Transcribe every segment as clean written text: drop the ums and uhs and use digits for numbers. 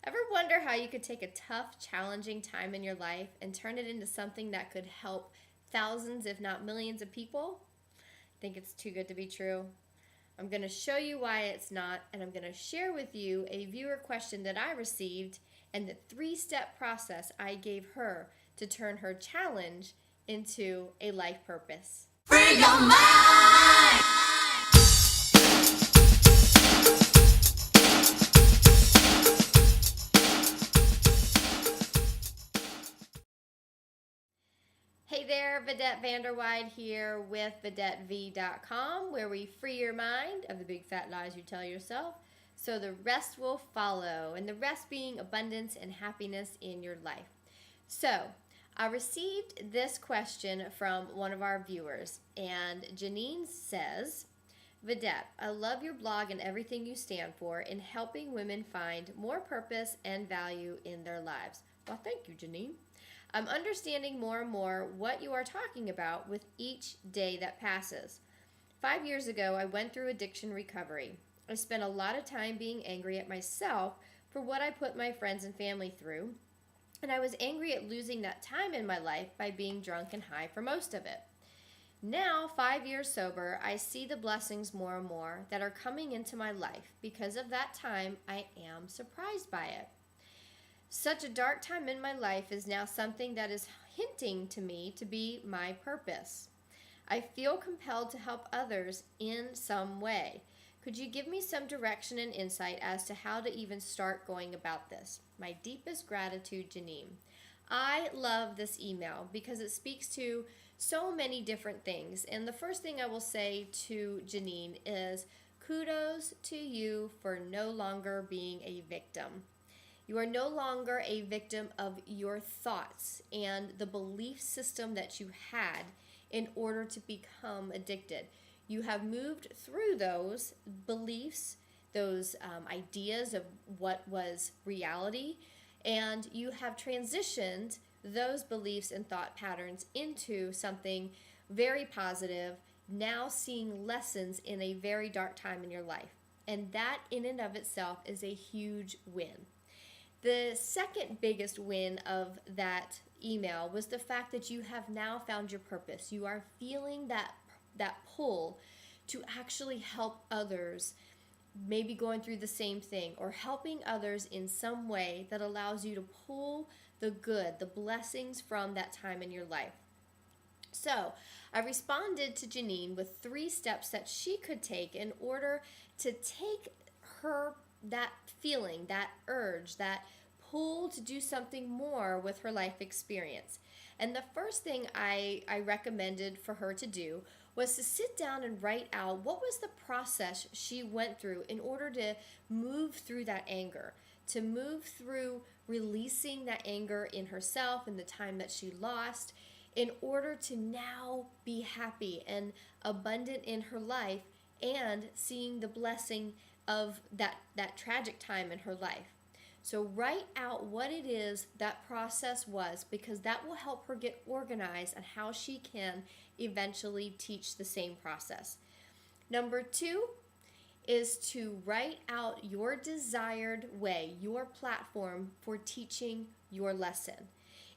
Ever wonder how you could take a tough, challenging time in your life and turn it into something that could help thousands, if not millions, of people? I think it's too good to be true. I'm going to show you why it's not, and I'm going to share with you a viewer question that I received and the 3-step process I gave her to turn her challenge into a life purpose. Free your mind. Hey there, Vidette Vanderweide here with VidetteV.com, where we free your mind of the big fat lies you tell yourself so the rest will follow, and the rest being abundance and happiness in your life. So, I received this question from one of our viewers, and Janine says, Vidette, I love your blog and everything you stand for in helping women find more purpose and value in their lives. Well, thank you, Janine. I'm understanding more and more what you are talking about with each day that passes. 5 years ago, I went through addiction recovery. I spent a lot of time being angry at myself for what I put my friends and family through, and I was angry at losing that time in my life by being drunk and high for most of it. Now, 5 years sober, I see the blessings more and more that are coming into my life. Because of that time, I am surprised by it. Such a dark time in my life is now something that is hinting to me to be my purpose. I feel compelled to help others in some way. Could you give me some direction and insight as to how to even start going about this? My deepest gratitude, Janine. I love this email because it speaks to so many different things. And the first thing I will say to Janine is kudos to you for no longer being a victim. You are no longer a victim of your thoughts and the belief system that you had in order to become addicted. You have moved through those beliefs, those ideas of what was reality, and you have transitioned those beliefs and thought patterns into something very positive, now seeing lessons in a very dark time in your life. And that in and of itself is a huge win. The second biggest win of that email was the fact that you have now found your purpose. You are feeling that pull to actually help others, maybe going through the same thing, or helping others in some way that allows you to pull the good, the blessings from that time in your life. So I responded to Janine with 3 steps that she could take in order to take that feeling, that urge, that pull to do something more with her life experience. And the first thing I recommended for her to do was to sit down and write out what was the process she went through in order to move through that anger, to move through releasing that anger in herself and the time that she lost, in order to now be happy and abundant in her life and seeing the blessing of that tragic time in her life. So write out what it is that process was, because that will help her get organized on how she can eventually teach the same process. Number 2 is to write out your desired way, your platform for teaching your lesson.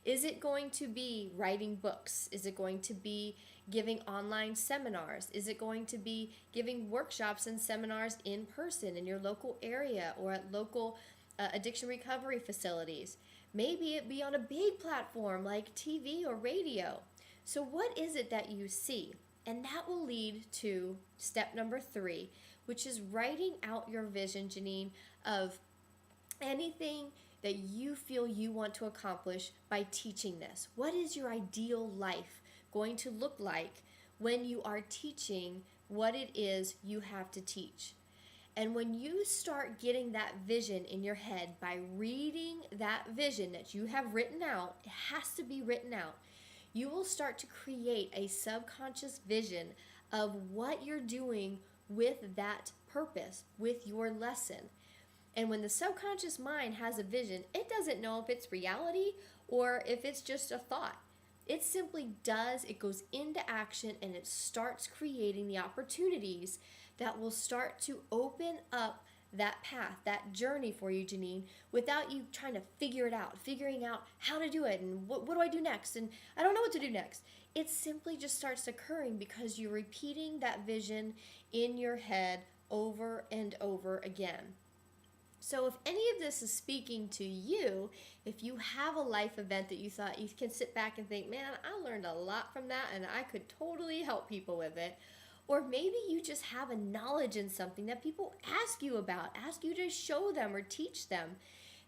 Is it going to be writing books? Is it going to be giving online seminars? Is it going to be giving workshops and seminars in person in your local area or at local addiction recovery facilities? Maybe it be on a big platform like TV or radio. So what is it that you see? And that will lead to step number 3, which is writing out your vision, Janine, of anything that you feel you want to accomplish by teaching this. What is your ideal life going to look like when you are teaching what it is you have to teach? And when you start getting that vision in your head by reading that vision that you have written out, it has to be written out, you will start to create a subconscious vision of what you're doing with that purpose, with your lesson. And when the subconscious mind has a vision, it doesn't know if it's reality or if it's just a thought. It simply does. It goes into action and it starts creating the opportunities that will start to open up that path, that journey for you, Janine, without you trying to figuring out how to do it and what do I do next, and I don't know what to do next. It simply just starts occurring because you're repeating that vision in your head over and over again. So if any of this is speaking to you, if you have a life event that you thought you can sit back and think, man, I learned a lot from that and I could totally help people with it. Or maybe you just have a knowledge in something that people ask you about, ask you to show them or teach them.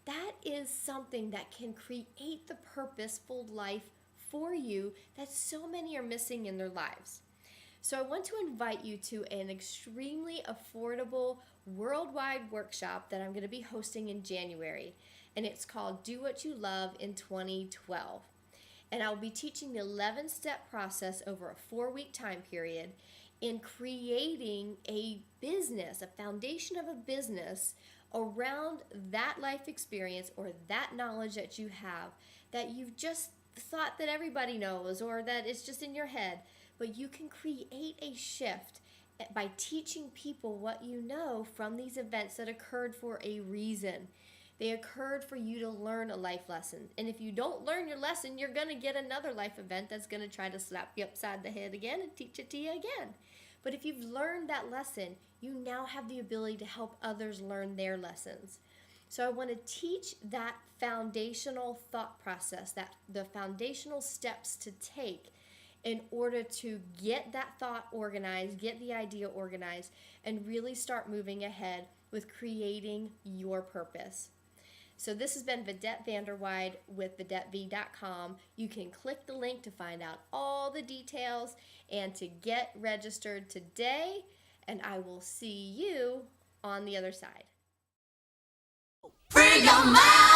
That is something that can create the purposeful life for you that so many are missing in their lives. So I want to invite you to an extremely affordable worldwide workshop that I'm going to be hosting in January, and it's called Do What You Love in 2012. And I'll be teaching the 11-step process over a 4-week time period in creating a business, a foundation of a business around that life experience or that knowledge that you have that you've just thought that everybody knows or that it's just in your head. But you can create a shift by teaching people what you know from these events that occurred for a reason. They occurred for you to learn a life lesson. And if you don't learn your lesson, you're going to get another life event that's going to try to slap you upside the head again and teach it to you again. But if you've learned that lesson, you now have the ability to help others learn their lessons. So I want to teach that foundational thought process, that the foundational steps to take in order to get that thought organized, get the idea organized, and really start moving ahead with creating your purpose. So this has been Vidette Vanderweide with VidetteV.com. You can click the link to find out all the details and to get registered today, and I will see you on the other side. Free your mind.